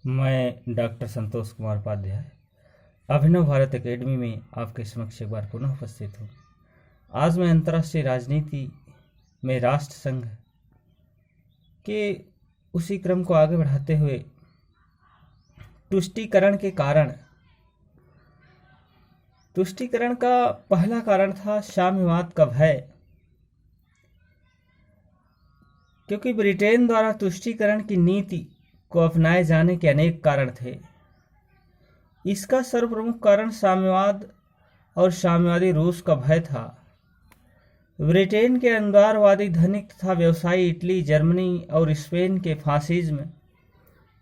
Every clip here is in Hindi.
मैं डॉक्टर संतोष कुमार उपाध्याय अभिनव भारत एकेडमी में आपके समक्ष एक बार पुनः उपस्थित हूँ। आज मैं अंतर्राष्ट्रीय राजनीति में राष्ट्र संघ के उसी क्रम को आगे बढ़ाते हुए तुष्टीकरण का पहला कारण था साम्यवाद का भय, क्योंकि ब्रिटेन द्वारा तुष्टीकरण की नीति को अपनाए जाने के अनेक कारण थे। इसका सर्वप्रमुख कारण साम्यवाद और साम्यवादी रूस का भय था। ब्रिटेन के अंधारवादी धनिक तथा व्यवसायी इटली, जर्मनी और स्पेन के फासिज्म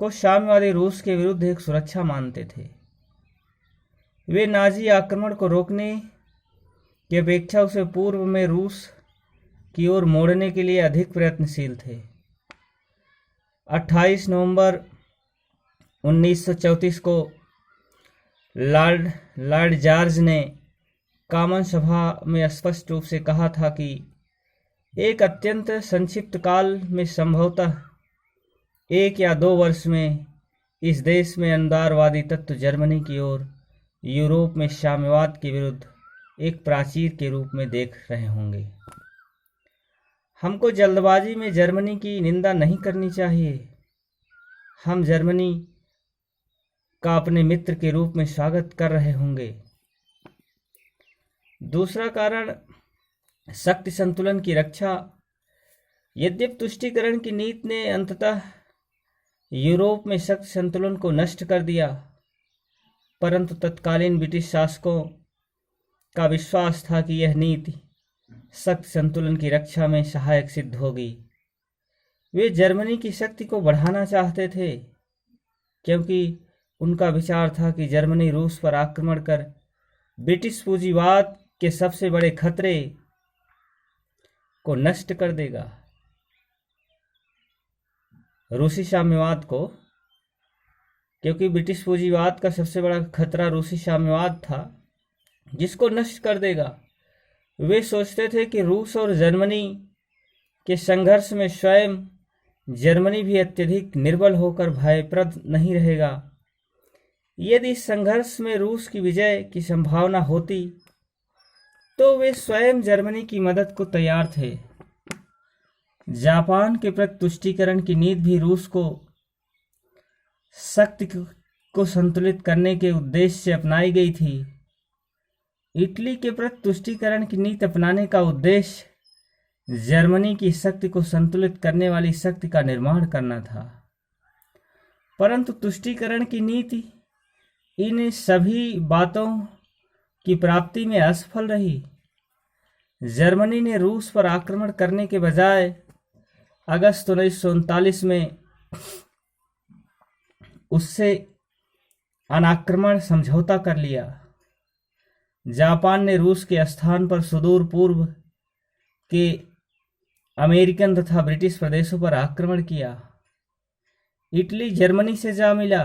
को साम्यवादी रूस के विरुद्ध एक सुरक्षा मानते थे। वे नाजी आक्रमण को रोकने की अपेक्षा उसे पूर्व में रूस की ओर मोड़ने के लिए अधिक प्रयत्नशील थे। 28 नवंबर 1934 को लॉर्ड जॉर्ज ने कॉमन सभा में स्पष्ट रूप से कहा था कि एक अत्यंत संक्षिप्त काल में, संभवतः 1 या 2 वर्ष में, इस देश में अंधारवादी तत्व जर्मनी की ओर यूरोप में साम्यवाद के विरुद्ध एक प्राचीर के रूप में देख रहे होंगे। हमको जल्दबाजी में जर्मनी की निंदा नहीं करनी चाहिए। हम जर्मनी का अपने मित्र के रूप में स्वागत कर रहे होंगे। दूसरा कारण, शक्ति संतुलन की रक्षा। यद्यपि तुष्टीकरण की नीति ने अंततः यूरोप में शक्ति संतुलन को नष्ट कर दिया, परंतु तत्कालीन ब्रिटिश शासकों का विश्वास था कि यह नीति शक्ति संतुलन की रक्षा में सहायक सिद्ध होगी। वे जर्मनी की शक्ति को बढ़ाना चाहते थे, क्योंकि उनका विचार था कि जर्मनी रूस पर आक्रमण कर ब्रिटिश पूंजीवाद के सबसे बड़े खतरे को नष्ट कर देगा। रूसी साम्यवाद को, क्योंकि ब्रिटिश पूंजीवाद का सबसे बड़ा खतरा रूसी साम्यवाद था, जिसको नष्ट कर देगा। वे सोचते थे कि रूस और जर्मनी के संघर्ष में स्वयं जर्मनी भी अत्यधिक निर्बल होकर भयप्रद नहीं रहेगा। यदि इस संघर्ष में रूस की विजय की संभावना होती तो वे स्वयं जर्मनी की मदद को तैयार थे। जापान के प्रति तुष्टीकरण की नीति भी रूस को शक्ति को संतुलित करने के उद्देश्य से अपनाई गई थी। इटली के प्रति तुष्टीकरण की नीति अपनाने का उद्देश्य जर्मनी की शक्ति को संतुलित करने वाली शक्ति का निर्माण करना था, परंतु तुष्टीकरण की नीति इन सभी बातों की प्राप्ति में असफल रही। जर्मनी ने रूस पर आक्रमण करने के बजाय अगस्त 1939 में उससे अनाक्रमण समझौता कर लिया। जापान ने रूस के स्थान पर सुदूर पूर्व के अमेरिकन तथा ब्रिटिश प्रदेशों पर आक्रमण किया। इटली जर्मनी से जा मिला।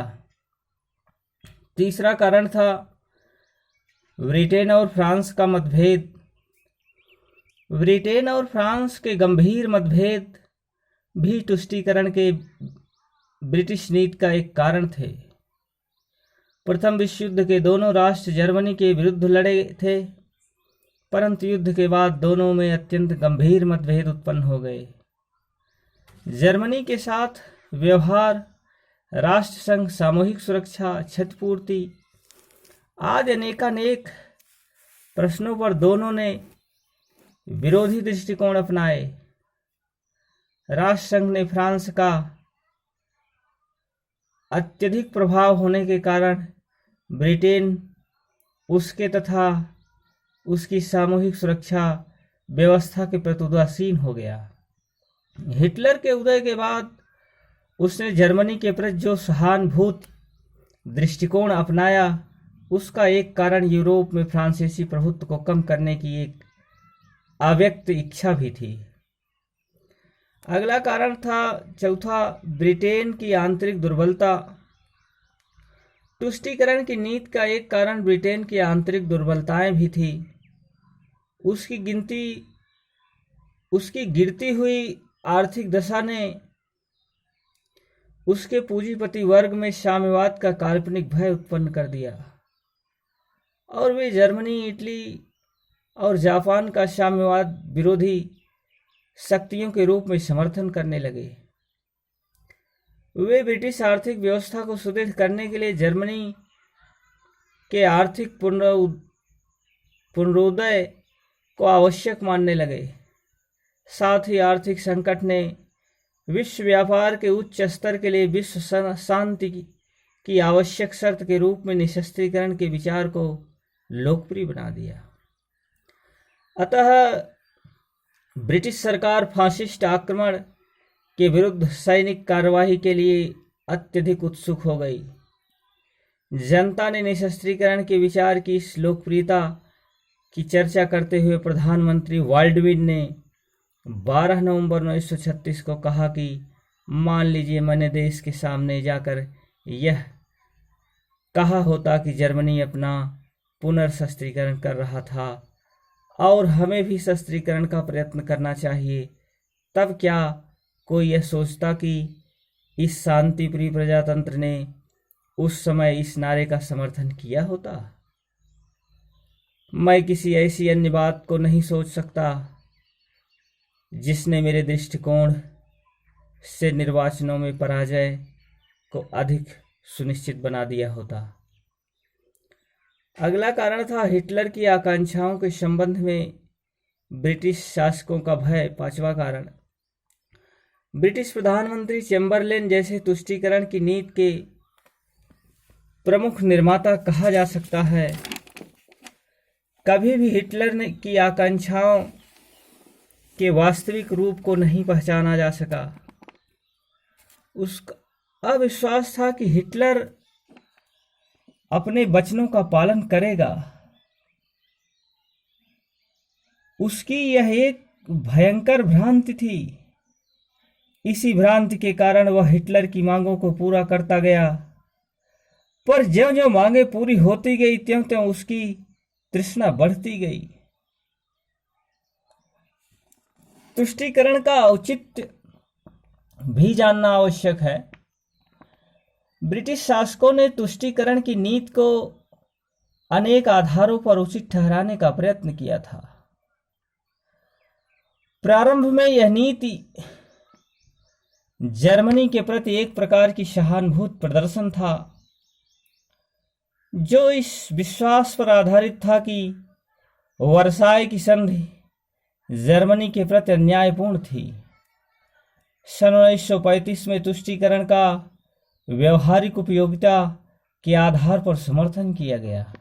तीसरा कारण था ब्रिटेन और फ्रांस का मतभेद। ब्रिटेन और फ्रांस के गंभीर मतभेद भी तुष्टीकरण के ब्रिटिश नीति का एक कारण थे। प्रथम विश्व युद्ध के दोनों राष्ट्र जर्मनी के विरुद्ध लड़े थे, परंतु युद्ध के बाद दोनों में अत्यंत गंभीर मतभेद उत्पन्न हो गए। जर्मनी के साथ व्यवहार, राष्ट्र संघ, सामूहिक सुरक्षा, क्षतिपूर्ति आदि अनेकानेक प्रश्नों पर दोनों ने विरोधी दृष्टिकोण अपनाए। राष्ट्र संघ ने फ्रांस का अत्यधिक प्रभाव होने के कारण ब्रिटेन, उसके तथा उसकी सामूहिक सुरक्षा व्यवस्था के प्रति उदासीन हो गया। हिटलर के उदय के बाद उसने जर्मनी के प्रति जो सहानुभूत दृष्टिकोण अपनाया, उसका एक कारण यूरोप में फ्रांसीसी प्रभुत्व को कम करने की एक अव्यक्त इच्छा भी थी। अगला कारण था, चौथा, ब्रिटेन की आंतरिक दुर्बलता। तुष्टीकरण की नीति का एक कारण ब्रिटेन की आंतरिक दुर्बलताएं भी थी। उसकी गिरती हुई आर्थिक दशा ने उसके पूंजीपति वर्ग में साम्यवाद का काल्पनिक भय उत्पन्न कर दिया और वे जर्मनी, इटली और जापान का साम्यवाद विरोधी शक्तियों के रूप में समर्थन करने लगे। वे ब्रिटिश आर्थिक व्यवस्था को सुदृढ़ करने के लिए जर्मनी के आर्थिक पुनरुदय को आवश्यक मानने लगे। साथ ही आर्थिक संकट ने विश्व व्यापार के उच्च स्तर के लिए विश्व शांति की आवश्यक शर्त के रूप में निशस्त्रीकरण के विचार को लोकप्रिय बना दिया। अतः ब्रिटिश सरकार फासिस्ट आक्रमण के विरुद्ध सैनिक कार्यवाही के लिए अत्यधिक उत्सुक हो गई। जनता ने निशस्त्रीकरण के विचार की इस लोकप्रियता की चर्चा करते हुए प्रधानमंत्री बाल्डविन ने 12 नवंबर 1936 को कहा कि मान लीजिए मैंने देश के सामने जाकर यह कहा होता कि जर्मनी अपना पुनर्शस्त्रीकरण कर रहा था और हमें भी शस्त्रीकरण का प्रयत्न करना चाहिए, तब क्या कोई यह सोचता कि इस शांतिप्रिय प्रजातंत्र ने उस समय इस नारे का समर्थन किया होता? मैं किसी ऐसी अन्य बात को नहीं सोच सकता जिसने मेरे दृष्टिकोण से निर्वाचनों में पराजय को अधिक सुनिश्चित बना दिया होता। अगला कारण था हिटलर की आकांक्षाओं के संबंध में ब्रिटिश शासकों का भय। पांचवा कारण, ब्रिटिश प्रधानमंत्री चैम्बरलेन जैसे तुष्टीकरण की नीति के प्रमुख निर्माता कहा जा सकता है, कभी भी हिटलर की आकांक्षाओं के वास्तविक रूप को नहीं पहचाना जा सका। उसका अविश्वास था कि हिटलर अपने वचनों का पालन करेगा। उसकी यह एक भयंकर भ्रांति थी। इसी भ्रांति के कारण वह हिटलर की मांगों को पूरा करता गया, पर ज्यों-ज्यों मांगें पूरी होती गई त्यों-त्यों उसकी तृष्णा बढ़ती गई। तुष्टीकरण का औचित्य भी जानना आवश्यक है। ब्रिटिश शासकों ने तुष्टीकरण की नीति को अनेक आधारों पर उचित ठहराने का प्रयत्न किया था। प्रारंभ में यह नीति जर्मनी के प्रति एक प्रकार की सहानुभूति प्रदर्शन था, जो इस विश्वास पर आधारित था कि वर्साय की संधि जर्मनी के प्रति अन्यायपूर्ण थी। सन 1935 में तुष्टीकरण का व्यवहारिक उपयोगिता के आधार पर समर्थन किया गया।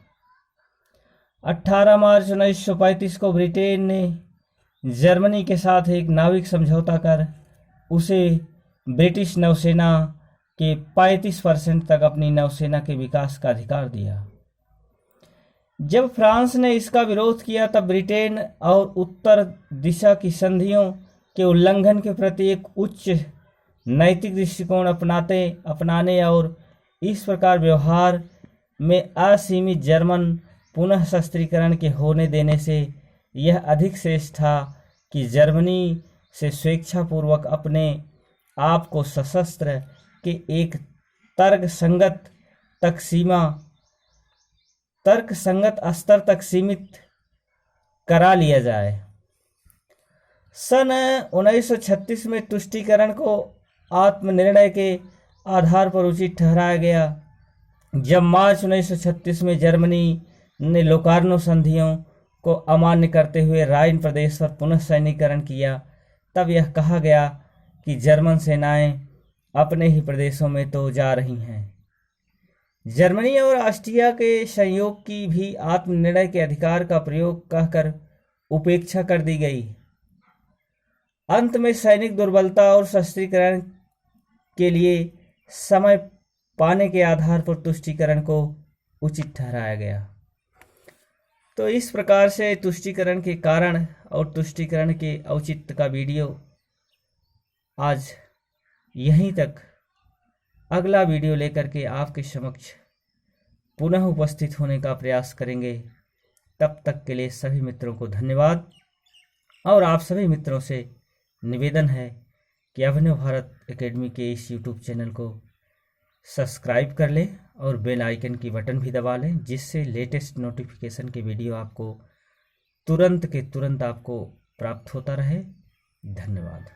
18 मार्च 1935 को ब्रिटेन ने जर्मनी के साथ एक नाविक समझौता कर उसे ब्रिटिश नौसेना के 35% तक अपनी नौसेना के विकास का अधिकार दिया। जब फ्रांस ने इसका विरोध किया तब ब्रिटेन और उत्तर दिशा की संधियों के उल्लंघन के प्रति एक उच्च नैतिक दृष्टिकोण अपनाने और इस प्रकार व्यवहार में असीमित जर्मन पुनः शस्त्रीकरण के होने देने से यह अधिक श्रेष्ठ था कि जर्मनी से स्वेच्छापूर्वक अपने आप को सशस्त्र के एक तर्कसंगत स्तर तक सीमित करा लिया जाए। सन 1936 में तुष्टीकरण को आत्मनिर्णय के आधार पर उचित ठहराया गया। जब मार्च 1936 में जर्मनी ने लोकार्नो संधियों को अमान्य करते हुए राइन प्रदेश पर पुनः सैनिकीकरण किया, तब यह कहा गया कि जर्मन सेनाएं अपने ही प्रदेशों में तो जा रही हैं। जर्मनी और ऑस्ट्रिया के संयोग की भी आत्मनिर्णय के अधिकार का प्रयोग कहकर उपेक्षा कर दी गई। अंत में सैनिक दुर्बलता और शस्त्रीकरण के लिए समय पाने के आधार पर तुष्टीकरण को उचित ठहराया गया। तो इस प्रकार से तुष्टीकरण के कारण और तुष्टीकरण के औचित्य का वीडियो आज यहीं तक। अगला वीडियो लेकर के आपके समक्ष पुनः उपस्थित होने का प्रयास करेंगे। तब तक के लिए सभी मित्रों को धन्यवाद और आप सभी मित्रों से निवेदन है कि अभिनव भारत एकेडमी के इस यूट्यूब चैनल को सब्सक्राइब कर लें और बेल आइकन की बटन भी दबा लें, जिससे लेटेस्ट नोटिफिकेशन के वीडियो आपको तुरंत के तुरंत आपको प्राप्त होता रहे। धन्यवाद।